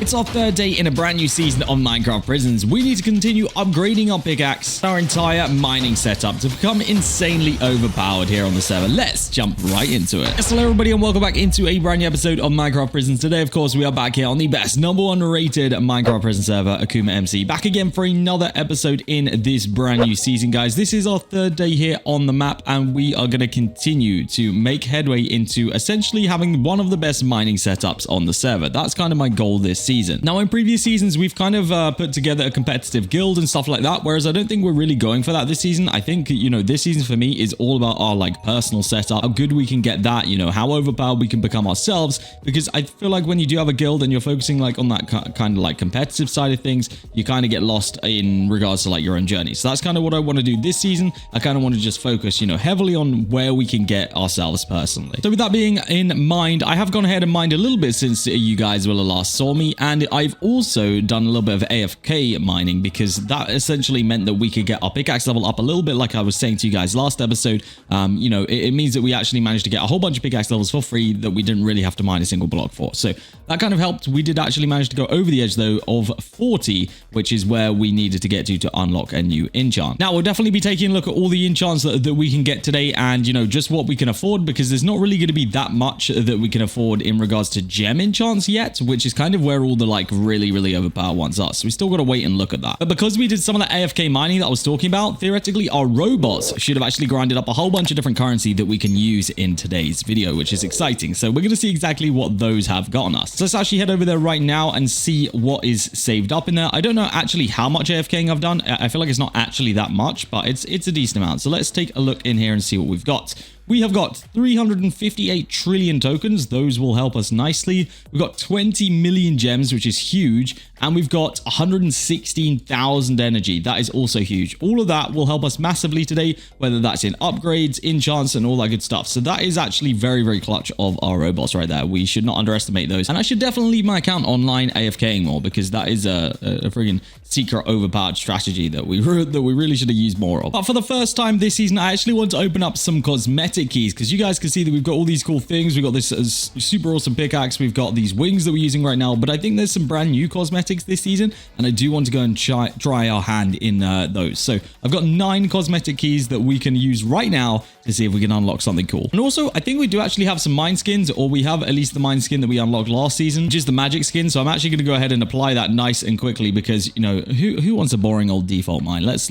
It's our third day in a brand new season of Minecraft Prisons. We need to continue upgrading our pickaxe, our entire mining setup to become insanely overpowered here on the server. Let's jump right into it. Yes, hello everybody and welcome back into a brand new episode of Minecraft Prisons. Today, of course, we are back here on the best #1 rated Minecraft Prison server, AkumaMC. Back again for another episode in this brand new season, guys. This is our third day here on the map and we are going to continue to make headway into essentially having one of the best mining setups on the server. That's kind of my goal this season. Now, in previous seasons, we've kind of put together a competitive guild and stuff like that, whereas I don't think we're really going for that this season. I think, you know, this season for me is all about our, like, personal setup, how good we can get that, you know, how overpowered we can become ourselves, because I feel like when you do have a guild and you're focusing, like, on that kind of, like, competitive side of things, you kind of get lost in regards to, like, your own journey. So that's kind of what I want to do this season. I kind of want to just focus, you know, heavily on where we can get ourselves personally. So with that being in mind, I have gone ahead and mined a little bit since you guys will have last saw me, and I've also done a little bit of AFK mining because that essentially meant that we could get our pickaxe level up a little bit, like I was saying to you guys last episode. You know, it means that we actually managed to get a whole bunch of pickaxe levels for free that we didn't really have to mine a single block for. So that kind of helped. We did actually manage to go over the edge though of 40, which is where we needed to get to unlock a new enchant. Now we'll definitely be taking a look at all the enchants that we can get today and, you know, just what we can afford, because there's not really going to be that much that we can afford in regards to gem enchants yet, which is kind of where all the, like, really overpowered ones are. So we still got to wait and look at that. But because we did some of the AFK mining that I was talking about, theoretically our robots should have actually grinded up a whole bunch of different currency that we can use in today's video, which is exciting. So we're going to see exactly what those have gotten us. So let's actually head over there right now and see what is saved up in there. I don't know actually how much AFKing I've done. I feel like it's not actually that much, but it's a decent amount. So let's take a look in here and see what we've got. We have got 358 trillion tokens. Those will help us nicely. We've got 20 million gems, which is huge. And we've got 116,000 energy. That is also huge. All of that will help us massively today, whether that's in upgrades, enchants, and all that good stuff. So that is actually very clutch of our robots right there. We should not underestimate those. And I should definitely leave my account online AFKing more, because that is a friggin' secret overpowered strategy that we really should have used more of. But for the first time this season, I actually want to open up some cosmetic keys, because you guys can see that we've got all these cool things. We've got this super awesome pickaxe. We've got these wings that we're using right now, but I think there's some brand new cosmetics this season, and I do want to go and try our hand in those. So I've got 9 cosmetic keys that we can use right now to see if we can unlock something cool. And also, I think we do actually have some mine skins, or we have at least the mine skin that we unlocked last season, which is the magic skin. So I'm actually going to go ahead and apply that nice and quickly, because, you know, who wants a boring old default mine? Let's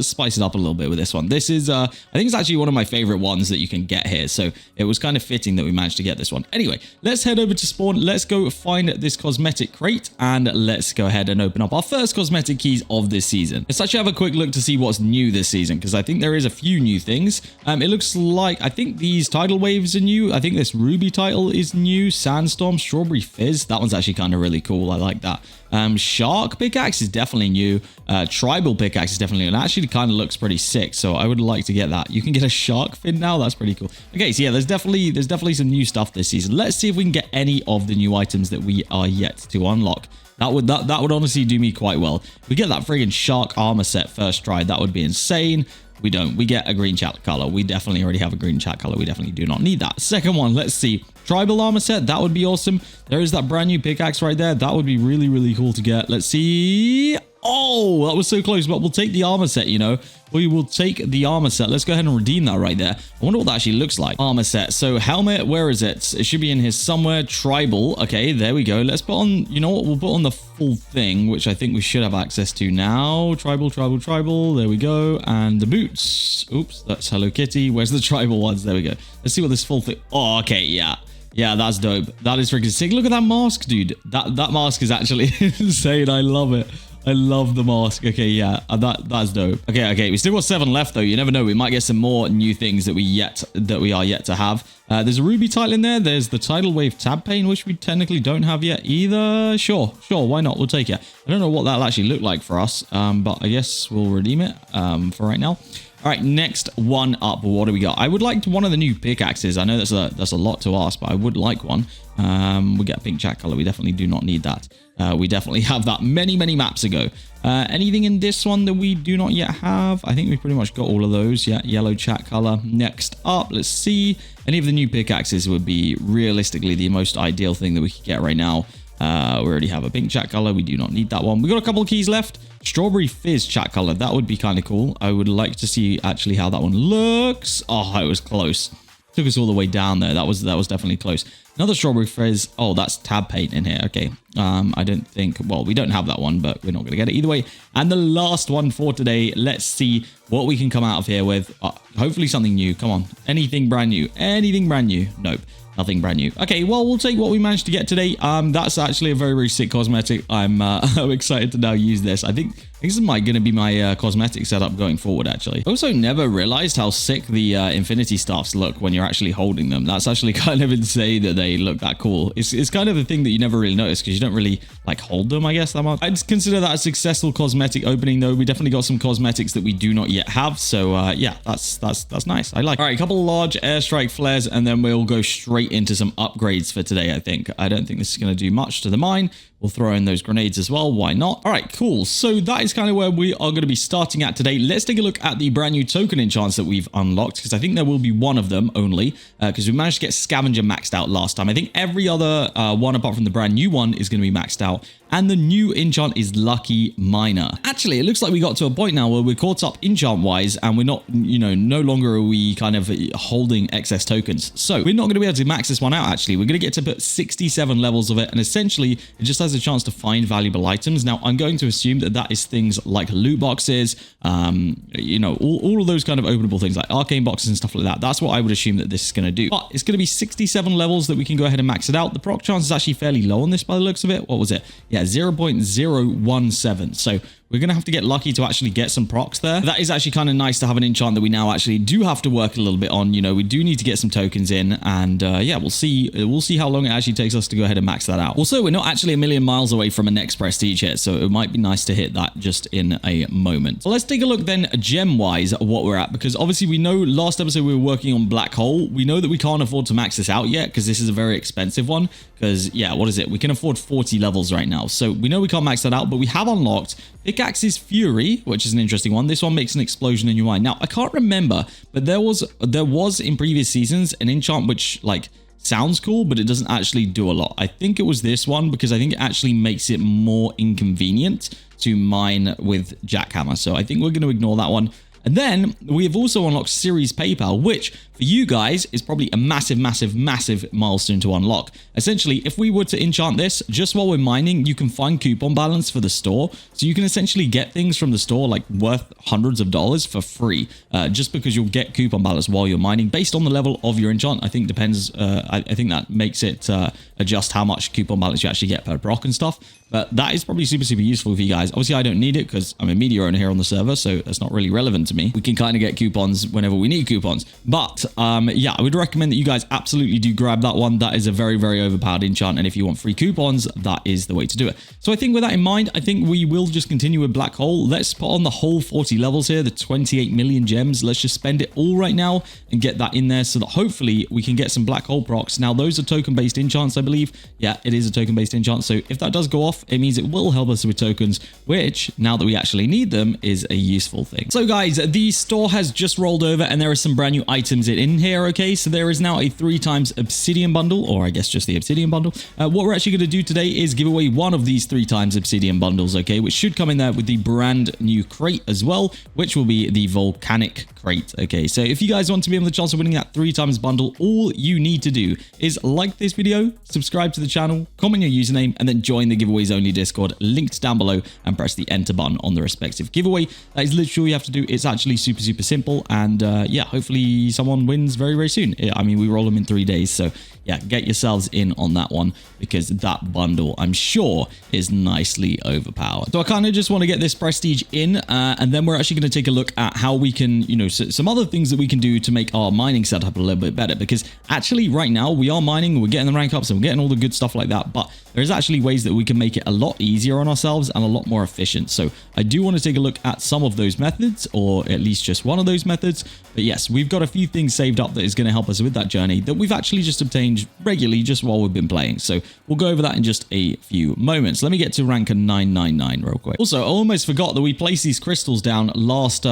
spice it up a little bit with this one. This is I think it's actually one of my favorite ones that you can get here, so it was kind of fitting that we managed to get this one. Anyway, let's head over to spawn. Let's go find this cosmetic crate and let's go ahead and open up our first cosmetic keys of this season. Let's actually have a quick look to see what's new this season, because I think there is a few new things. It looks like, I think these tidal waves are new. I think this ruby title is new. Sandstorm, strawberry fizz, that one's actually kind of really cool. I like that. Shark pickaxe is definitely new. Tribal pickaxe is definitely new. It actually kind of looks pretty sick, so I would like to get that. You can get a shark fin now. That's pretty cool. Okay, so yeah, there's definitely some new stuff this season. Let's see if we can get any of the new items that we are yet to unlock. That would honestly do me quite well. If we get that friggin' shark armor set first try, that would be insane. We don't. We get a green chat color. We definitely already have a green chat color. We definitely do not need that. Second one, let's see. Tribal armor set. That would be awesome. There is that brand new pickaxe right there. That would be really cool to get. Let's see. Oh, that was so close, but we'll take the armor set, you know. We will take the armor set. Let's go ahead and redeem that right there. I wonder what that actually looks like. Armor set. So helmet, where is it? It should be in here somewhere. Tribal. Okay, there we go. Let's put on, you know what? We'll put on the full thing, which I think we should have access to now. Tribal. There we go. And the boots. Oops, that's Hello Kitty. Where's the tribal ones? There we go. Let's see what this full thing. Oh, okay, yeah. Yeah, that's dope. That is freaking sick. Look at that mask, dude. That mask is actually insane. I love it. I love the mask. Okay, yeah, that's dope. Okay, we still got 7 left though. You never know. We might get some more new things that we are yet to have. There's a ruby title in there. There's the tidal wave tab pane, which we technically don't have yet either. Sure, why not? We'll take it. I don't know what that'll actually look like for us, but I guess we'll redeem it for right now. All right, next one up. What do we got? I would like one of the new pickaxes. I know that's a lot to ask, but I would like one. We get a pink chat color. We definitely do not need that. We definitely have that many maps ago. Anything in this one that we do not yet have? I think we pretty much got all of those. Yeah, yellow chat color. Next up, let's see. Any of the new pickaxes would be realistically the most ideal thing that we could get right now. We already have a pink chat color. We do not need that one. We got a couple of keys left. Strawberry fizz chat color. That would be kind of cool. I would like to see actually how that one looks. Oh, it was close. Took us all the way down there. That was definitely close. Another strawberry fizz. Oh, that's tab paint in here. Okay. I don't think, well, we don't have that one, but we're not going to get it either way. And the last one for today. Let's see what we can come out of here with. Hopefully something new. Come on. Anything brand new. Anything brand new. Nope. Nothing brand new. Okay, well, we'll take what we managed to get today. That's actually a very, very sick cosmetic. I'm excited to now use this. I think this is going to be my cosmetic setup going forward, actually. I also never realized how sick the infinity staffs look when you're actually holding them. That's actually kind of insane that they look that cool. It's kind of a thing that you never really notice because you don't really like hold them, I guess, that much. I'd consider that a successful cosmetic opening, though. We definitely got some cosmetics that we do not yet have. So yeah, that's nice. I like it. All right, a couple of large airstrike flares, and then we'll go straight into some upgrades for today, I think. I don't think this is going to do much to the mine. We'll throw in those grenades as well. Why not? All right, cool. So that is kind of where we are going to be starting at today. Let's take a look at the brand new token enchants that we've unlocked, because I think there will be one of them only, because we managed to get Scavenger maxed out last time. I think every other one apart from the brand new one is going to be maxed out. And the new enchant is Lucky Miner. Actually, it looks like we got to a point now where we're caught up enchant-wise, and we're not, no longer are we kind of holding excess tokens. So we're not going to be able to max this one out, actually. We're going to get to put 67 levels of it, and essentially, it just has a chance to find valuable items. Now, I'm going to assume that that is things like loot boxes, all of those kind of openable things, like arcane boxes and stuff like that. That's what I would assume that this is going to do. But it's going to be 67 levels that we can go ahead and max it out. The proc chance is actually fairly low on this by the looks of it. What was it? Yeah, 0.017. So we're going to have to get lucky to actually get some procs there. That is actually kind of nice to have an enchant that we now actually do have to work a little bit on. We do need to get some tokens in, and yeah, we'll see how long it actually takes us to go ahead and max that out. Also, we're not actually a million miles away from a next prestige here, so it might be nice to hit that just in a moment. So let's take a look then gem-wise at what we're at, because obviously we know last episode we were working on Black Hole. We know that we can't afford to max this out yet because this is a very expensive one, because yeah, what is it? We can afford 40 levels right now. So we know we can't max that out, but we have unlocked Pickaxe's Fury, which is an interesting one. This one makes an explosion in your mine. Now, I can't remember, but there was in previous seasons an enchant which like sounds cool, but it doesn't actually do a lot. I think it was this one, because I think it actually makes it more inconvenient to mine with Jackhammer. So I think we're going to ignore that one. And then we have also unlocked Series PayPal, which for you guys is probably a massive, massive, massive milestone to unlock. Essentially, if we were to enchant this, just while we're mining, you can find coupon balance for the store. So you can essentially get things from the store like worth hundreds of dollars for free, just because you'll get coupon balance while you're mining based on the level of your enchant. I think depends. I think that makes it adjust how much coupon balance you actually get per proc and stuff. But that is probably super, super useful for you guys. Obviously, I don't need it because I'm a media owner here on the server, so that's not really relevant to me. We can kind of get coupons whenever we need coupons. But yeah, I would recommend that you guys absolutely do grab that one. That is a very, very overpowered enchant. And if you want free coupons, that is the way to do it. So I think with that in mind, I think we will just continue with Black Hole. Let's put on the whole 40 levels here, the 28 million gems. Let's just spend it all right now and get that in there so that hopefully we can get some Black Hole procs. Now, those are token-based enchants, I believe. Yeah, it is a token-based enchant. So if that does go off, it means it will help us with tokens, which now that we actually need them is a useful thing. So guys, the store has just rolled over and there are some brand new items in here. Okay, so there is now a 3x obsidian bundle, or I guess just the obsidian bundle. What we're actually going to do today is give away one of these 3x obsidian bundles, okay, which should come in there with the brand new crate as well, which will be the volcanic crate. Okay, so if you guys want to be able to chance of winning that 3x bundle, all you need to do is like this video, subscribe to the channel, comment your username, and then join the giveaways only Discord linked down below and press the enter button on the respective giveaway. That is literally all you have to do. It's actually super, super simple, and yeah, hopefully someone wins very, very soon. I mean, we roll them in 3 days, so yeah, get yourselves in on that one, because that bundle, I'm sure, is nicely overpowered. So I kind of just want to get this prestige in, and then we're actually going to take a look at how we can, some other things that we can do to make our mining setup a little bit better, because actually right now we are mining, we're getting the rank ups and we're getting all the good stuff like that, but there's actually ways that we can make it a lot easier on ourselves and a lot more efficient. So I do want to take a look at some of those methods, or at least just one of those methods. But yes, we've got a few things saved up that is going to help us with that journey that we've actually just obtained regularly just while we've been playing. So we'll go over that in just a few moments. Let me get to rank 999 real quick. Also, I almost forgot that we placed these crystals down last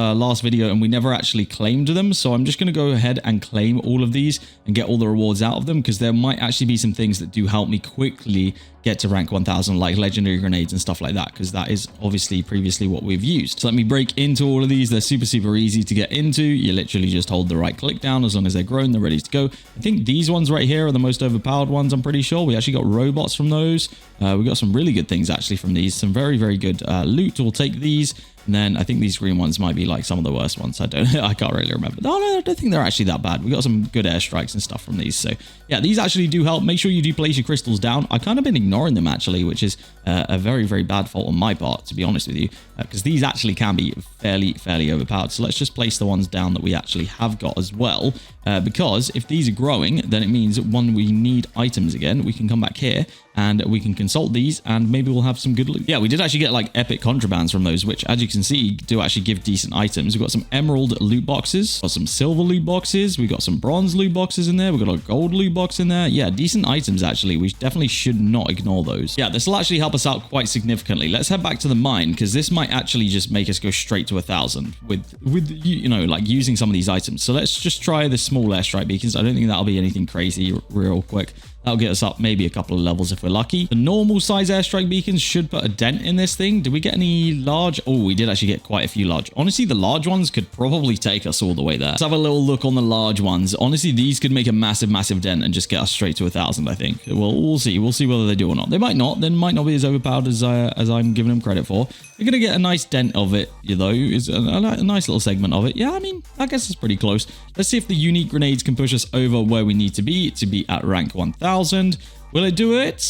video and we never actually claimed them. So I'm just going to go ahead and claim all of these and get all the rewards out of them, because there might actually be some things that do help me quickly get to rank 1000, like legendary grenades and stuff like that, because that is obviously previously what we've used. So let me break into all of these. They're super easy to get into. You literally just hold the right click down. As long as they're grown, they're ready to go. I think these ones right here are the most overpowered ones, I'm pretty sure. We actually got robots from those. We got some really good things actually from these. Some very good loot. We'll take these. And then I think these green ones might be like some of the worst ones. I can't really remember. No, I don't think they're actually that bad. We got some good airstrikes and stuff from these. So yeah, these actually do help. Make sure you do place your crystals down. I've kind of been ignoring them actually, which is a very bad fault on my part, to be honest with you, because these actually can be fairly overpowered. So let's just place the ones down that we actually have got as well, because if these are growing, then it means when we need items again, we can come back here and we can consult these and maybe we'll have some good loot. Yeah, we did actually get like epic contrabands from those, which as you can see do actually give decent items. We've got some emerald loot boxes, got some silver loot boxes, we got some bronze loot boxes in there, we've got a gold loot box in there. Yeah, decent items actually. We definitely should not ignore those. Yeah, this will actually help us out quite significantly. Let's head back to the mine because this might actually just make us go straight to 1000 with you know, like using some of these items. So let's just try the small airstrike beacons. I don't think that'll be anything crazy real quick. That'll get us up maybe a couple of levels if we're lucky. The normal size airstrike beacons should put a dent in this thing. Did we get any large? Oh, we did actually get quite a few large. Honestly, the large ones could probably take us all the way there. Let's have a little look on the large ones. Honestly, these could make a massive dent and just get us straight to 1000, I think. Well, we'll see. We'll see whether they do or not. They might not. They might not be as overpowered as I'm giving them credit for. We're going to get a nice dent of it, though. It's a nice little segment of it. Yeah, I mean, I guess it's pretty close. Let's see if the unique grenades can push us over where we need to be at rank 1000. Will it do it?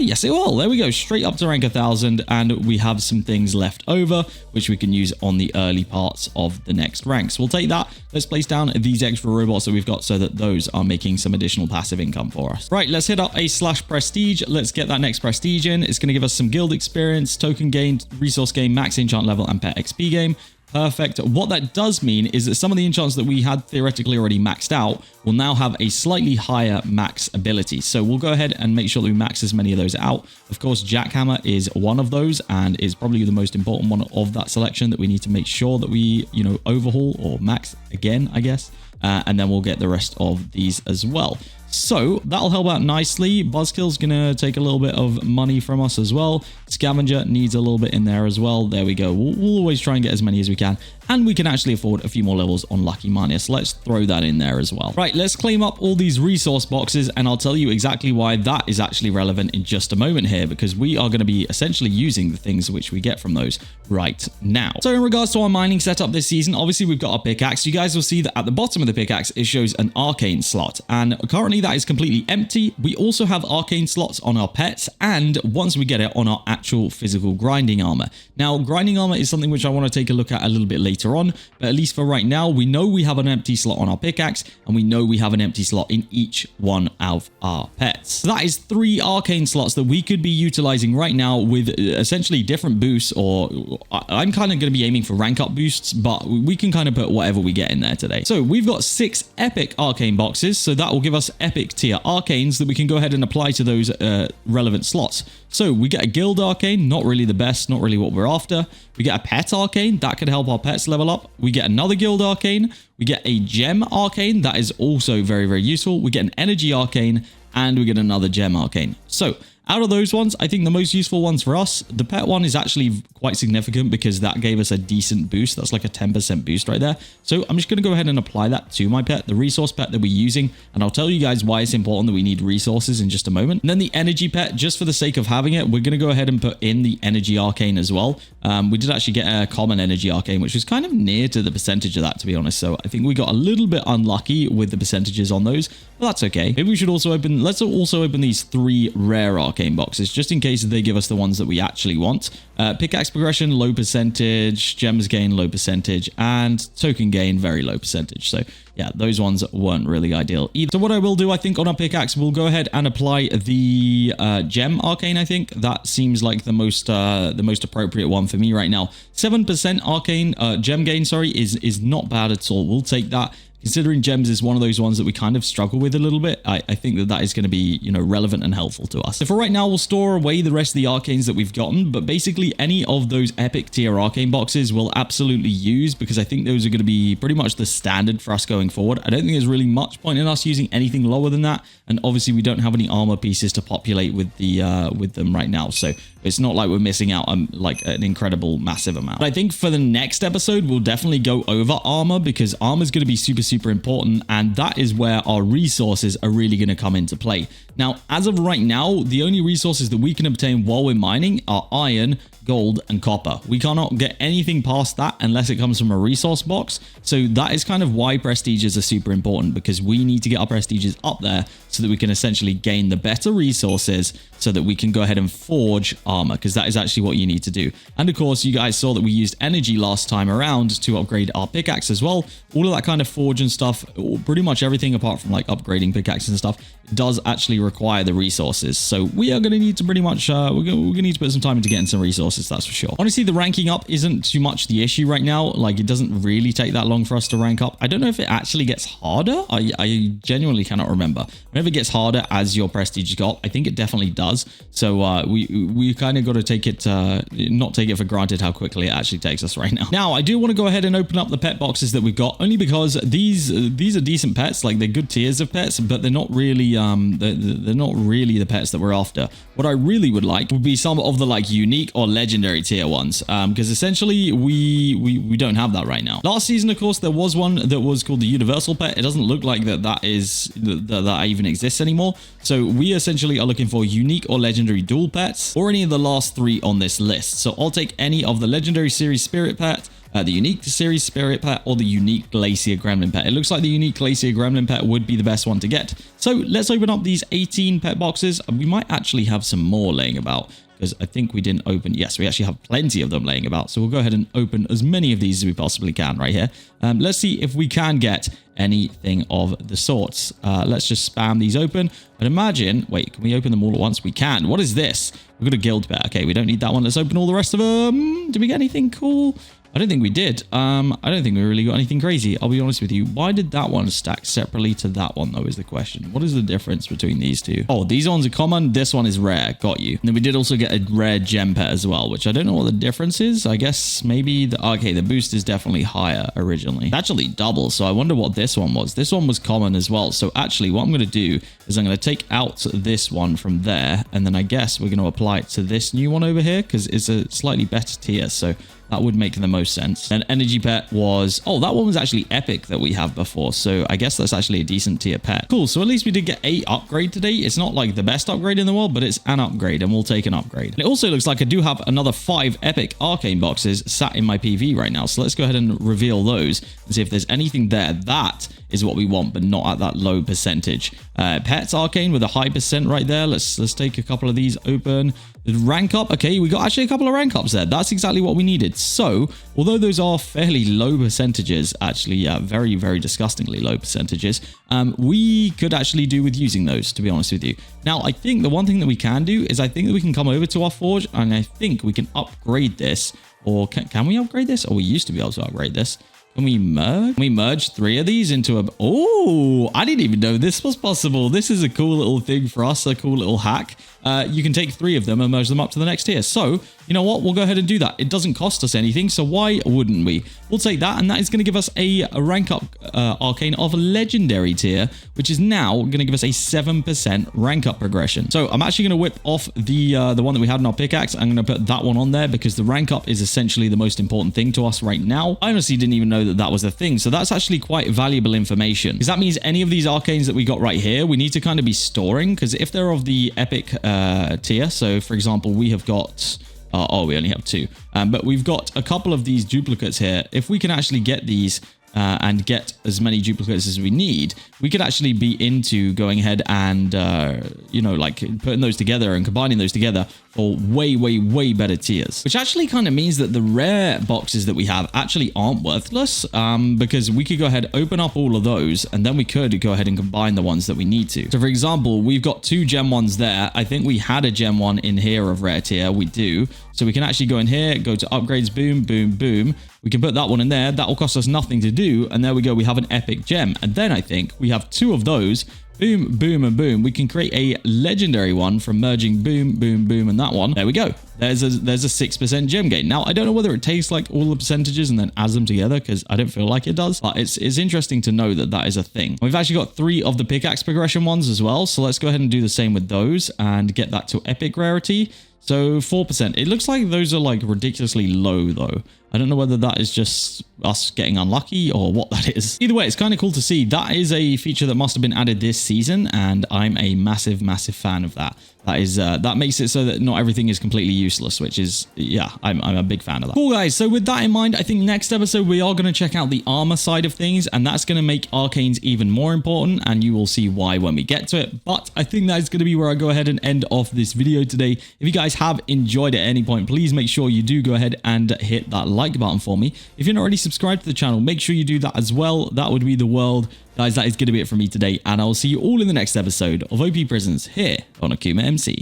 Yes, it will. There we go. Straight up to rank 1000. And we have some things left over, which we can use on the early parts of the next ranks. We'll take that. Let's place down these extra robots that we've got so that those are making some additional passive income for us. Right, let's hit up a /prestige. Let's get that next prestige in. It's going to give us some guild experience, token gain, resource gain, max enchant level, and pet XP gain. Perfect. What that does mean is that some of the enchants that we had theoretically already maxed out will now have a slightly higher max ability. So we'll go ahead and make sure that we max as many of those out. Of course, Jackhammer is one of those and is probably the most important one of that selection that we need to make sure that we, you know, overhaul or max again, I guess. And then we'll get the rest of these as well. So that'll help out nicely. Buzzkill's gonna take a little bit of money from us as well. Scavenger needs a little bit in there as well. There we go. We'll always try and get as many as we can. And we can actually afford a few more levels on Lucky Miner. So let's throw that in there as well. Right, let's claim up all these resource boxes and I'll tell you exactly why that is actually relevant in just a moment here, because we are going to be essentially using the things which we get from those right now. So in regards to our mining setup this season, obviously we've got our pickaxe. You guys will see that at the bottom of the pickaxe, it shows an arcane slot. And currently that is completely empty. We also have arcane slots on our pets and once we get it on our actual physical grinding armor. Now, grinding armor is something which I want to take a look at a little bit later on, but at least for right now, we know we have an empty slot on our pickaxe and we know we have an empty slot in each one of our pets. So that is 3 arcane slots that we could be utilizing right now with essentially different boosts, or I'm kind of going to be aiming for rank up boosts, but we can kind of put whatever we get in there today. So we've got 6 epic arcane boxes, so that will give us epic tier arcanes that we can go ahead and apply to those relevant slots. So we get a guild arcane, not really the best, not really what we're after. We get a pet arcane, that could help our pets level up. We get another guild arcane. We get a gem arcane, that is also very useful. We get an energy arcane, and we get another gem arcane. So out of those ones, I think the most useful ones for us, the pet one is actually quite significant because that gave us a decent boost. That's like a 10% boost right there. So I'm just going to go ahead and apply that to my pet, the resource pet that we're using. And I'll tell you guys why it's important that we need resources in just a moment. And then the energy pet, just for the sake of having it, we're going to go ahead and put in the energy arcane as well. We did actually get a common energy arcane, which was kind of near to the percentage of that, to be honest. So I think we got a little bit unlucky with the percentages on those, but that's okay. Maybe we should also open, let's also open these 3 rare arcane boxes, just in case they give us the ones that we actually want. Pickaxe progression, low percentage, gems gain, low percentage, and token gain, very low percentage. So yeah, those ones weren't really ideal either. So what I will do, I think on our pickaxe, we'll go ahead and apply the gem arcane. I think that seems like the most appropriate one for me right now. 7% arcane gem gain, sorry, is not bad at all. We'll take that. considering gems is one of those ones that we kind of struggle with a little bit, I think that that is going to be, you know, relevant and helpful to us. So for right now, we'll store away the rest of the arcanes that we've gotten, but basically any of those epic tier arcane boxes we'll absolutely use, because I think those are going to be pretty much the standard for us going forward. I don't think there's really much point in us using anything lower than that, and obviously we don't have any armor pieces to populate with the with them right now, so it's not like we're missing out on like an incredible massive amount. But I think for the next episode, we'll definitely go over armor, because armor is going to be super important, and that is where our resources are really going to come into play. Now, as of right now, the only resources that we can obtain while we're mining are iron, gold, and copper. We cannot get anything past that unless it comes from a resource box. So that is kind of why prestiges are super important, because we need to get our prestiges up there so that we can essentially gain the better resources so that we can go ahead and forge armor, because that is actually what you need to do. And of course, you guys saw that we used energy last time around to upgrade our pickaxe as well. All of that kind of forge and stuff, pretty much everything apart from like upgrading pickaxes and stuff, does actually require the resources. So we are going to need to pretty much, we're going to need to put some time into getting some resources, that's for sure. Honestly, the ranking up isn't too much the issue right now. Like, it doesn't really take that long for us to rank up. I don't know if it actually gets harder. I genuinely cannot remember. Whenever it gets harder as your prestige got, I think it definitely does. So we kind of got to take it, not take it for granted how quickly it actually takes us right now. Now, I do want to go ahead and open up the pet boxes that we've got, only because these are decent pets. Like, they're good tiers of pets, but they're not really they're not really the pets that we're after. What I really would like would be some of the like unique or legendary tier ones, because essentially we don't have that right now. Last season, of course, there was one that was called the universal pet. It doesn't look like that even exists anymore. So we essentially are looking for unique or legendary dual pets, or any of the last three on this list. So I'll take any of the legendary series spirit pet, the unique series spirit pet, or the unique glacier gremlin pet. It looks like the unique glacier gremlin pet would be the best one to get. So let's open up these 18 pet boxes. We might actually have some more laying about, because I think we didn't open. Yes, we actually have plenty of them laying about. So we'll go ahead and open as many of these as we possibly can right here. Let's see if we can get anything of the sorts. Let's just spam these open. I'd imagine, wait, can we open them all at once? We can. What is this? We've got a guild pet. Okay, we don't need that one. Let's open all the rest of them. Did we get anything cool? I don't think we did. I don't think we really got anything crazy. I'll be honest with you. Why did that one stack separately to that one, though, is the question. What is the difference between these two? Oh, these ones are common. This one is rare. Got you. And then we did also get a rare gem pet as well, which I don't know what the difference is. I guess maybe okay, the boost is definitely higher originally. It's actually double, so I wonder what this one was. This one was common as well. So actually, what I'm going to do is I'm going to take out this one from there, and then I guess we're going to apply it to this new one over here, because it's a slightly better tier. So that would make the most sense. And energy pet was, oh, that one was actually epic that we have before. So I guess that's actually a decent tier pet. Cool. So at least we did get a upgrade today. It's not like the best upgrade in the world, but it's an upgrade, and we'll take an upgrade. And it also looks like I do have another 5 epic arcane boxes sat in my PV right now. So let's go ahead and reveal those and see if there's anything there. That is what we want, but not at that low percentage. Pets arcane with a high percent right there. Let's take a couple of these open. Rank up. Okay, we got actually a couple of rank ups there. That's exactly what we needed. So although those are fairly low percentages, actually very, very disgustingly low percentages, we could actually do with using those, to be honest with you. Now, I think the one thing that we can do is I think that we can come over to our forge, and I think we can upgrade this. Or can we upgrade this? Or we used to be able to upgrade this. Can we merge? Can we merge 3 of these into a... Oh, I didn't even know this was possible. This is a cool little thing for us, a cool little hack. You can take 3 of them and merge them up to the next tier. So, you know what? We'll go ahead and do that. It doesn't cost us anything, so why wouldn't we? We'll take that, and that is going to give us a rank up arcane of a legendary tier, which is now going to give us a 7% rank up progression. So I'm actually going to whip off the one that we had in our pickaxe. I'm going to put that one on there because the rank up is essentially the most important thing to us right now. I honestly didn't even know that that was a thing. So that's actually quite valuable information, because that means any of these arcanes that we got right here, we need to kind of be storing, because if they're of the epic tier, so for example, we have got... oh, we only have 2. But we've got a couple of these duplicates here. If we can actually get these and get as many duplicates as we need, we could actually be into going ahead and, you know, like putting those together and combining those together for way, way, way better tiers. Which actually kind of means that the rare boxes that we have actually aren't worthless, because we could go ahead, open up all of those, and then we could go ahead and combine the ones that we need to. So for example, we've got 2 gem ones there. I think we had a gem one in here of rare tier. We do. So we can actually go in here, go to upgrades, boom, boom, boom. We can put that one in there. That will cost us nothing to do. And there we go. We have an epic gem. And then I think we have 2 of those. Boom, boom, and boom. We can create a legendary one from merging boom, boom, boom, and that one. There we go. There's a 6% gem gain. Now, I don't know whether it takes like all the percentages and then adds them together, because I don't feel like it does. But it's interesting to know that that is a thing. We've actually got 3 of the pickaxe progression ones as well. So let's go ahead and do the same with those and get that to epic rarity. So 4%. It looks like those are like ridiculously low though. I don't know whether that is just us getting unlucky or what that is. Either way, it's kind of cool to see. That is a feature that must have been added this season, and I'm a massive, massive fan of that. That makes it so that not everything is completely useless, which is, yeah, I'm a big fan of that. Cool, guys. So with that in mind, I think next episode we are going to check out the armor side of things, and that's going to make arcanes even more important, and you will see why when we get to it. But I think that's going to be where I go ahead and end off this video today. If you guys have enjoyed at any point, please make sure you do go ahead and hit that like button for me. If you're not already subscribed to the channel, make sure you do that as well. That would be the world. Guys, that is going to be it from me today, and I will see you all in the next episode of OP Prisons here on AkumaMC.